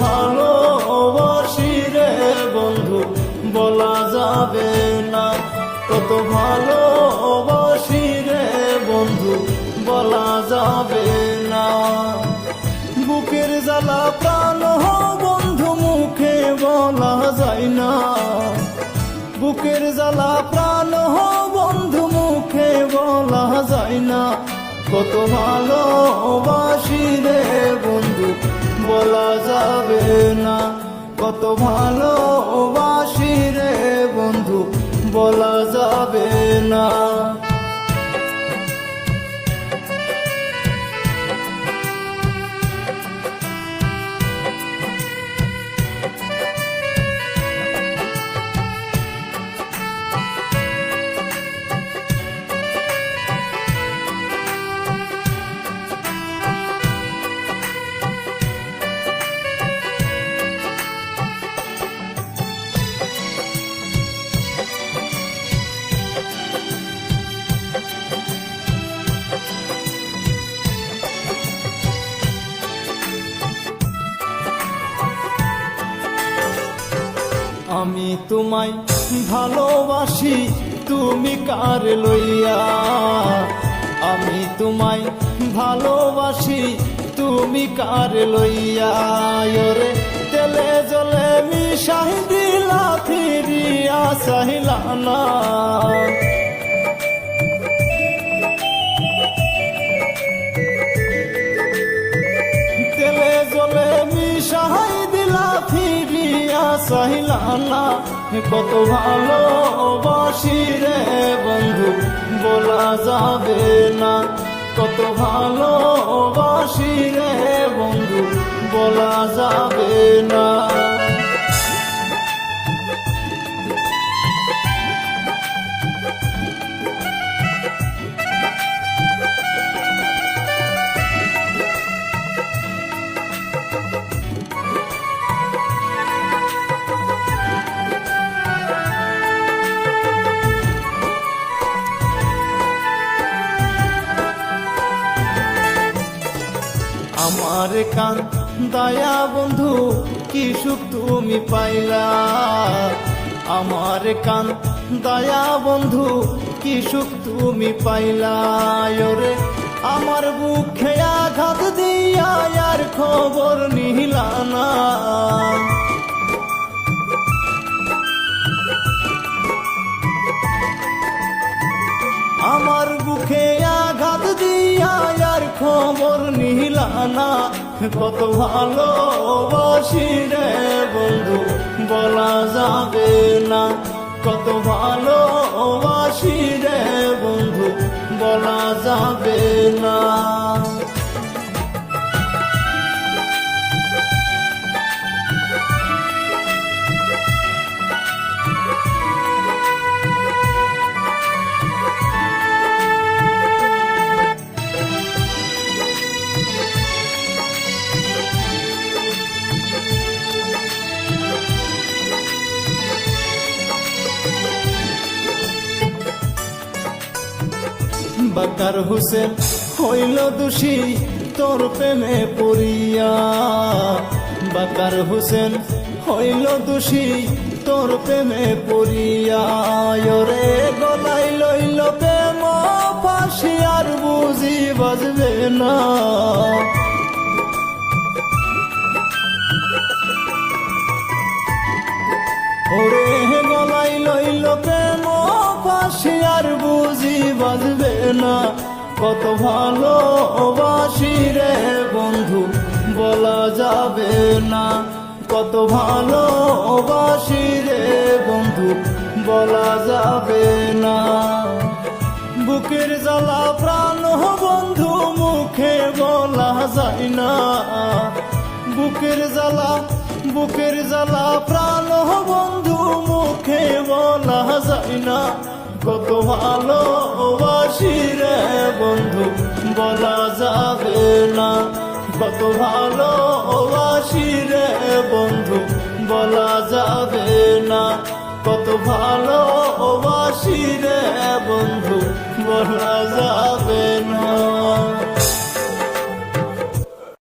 ভালোবাসি রে বন্ধু বলা যাবে না, কত ভালোবাসি রে বন্ধু বলা যাবে না। বুকের জ্বালা প্রাণ বন্ধু মুখে বলা যায় না, বুকের জ্বালা প্রাণ বন্ধু মুখে বলা যায় না, কত ভালোবাসি রে বন্ধু বলা যাবে না, কত ভালোবাসি রে বন্ধু বলা যাবে না। আমি তোমায় ভালোবাসি তুমি কার লইয়া, আমি তোমায় ভালোবাসি তুমি কার লইয়া, ওরে তেলে জলে মিশাই দিলা ফিরিয়া চাহিলা না, তেলে জলে মিশাই দিলা ফিরিয়া চাহিলা না, কত ভালোবাসি রে বন্ধু বলা যাবে না, কত ভালোবাসি রে বন্ধু বলা যাবে না। আমার কান দয়া বন্ধু কি সুখ তুমি পাইলা, আমার কান দয়া বন্ধু কি সুখ তুমি পাইলা, ওরে আমার বুকে আঘাত দিয়া আর খবর নিলা না, আমার বুকে আঘাত দিয়া আর খবর নিলা না, কত ভালোবাসি রে বন্ধু বলা যাবে না, কত ভালোবাসি রে বন্ধু বলা যাবে না। বাকার হোসেন হইল দোষী তোর প্রেমে পড়িয়া, বাকার হোসেন হইল দোষী তোর প্রেমে পড়িয়া, ওরে গলাই লইল প্রেম ফাঁসি আর বুঝি বাজবে না, ওরে গলাই লইল প্রেম ফাঁসি আর বুঝি বাজবে না, কত ভালোবাসি রে বন্ধু বলা যাবে না, কত ভালোবাসি রে বন্ধু বলা যাবে না। বুকের জ্বালা প্রাণ বন্ধু মুখে বলা যায় না, বুকের জ্বালা প্রাণ বন্ধু মুখে বলা যায় না, কত ভালোবাসি রে বন্ধু বলা যাবে না, কত ভালোবাসি রে বন্ধু বলা যাবে না, কত ভালোবাসি রে বন্ধু বলা যাবে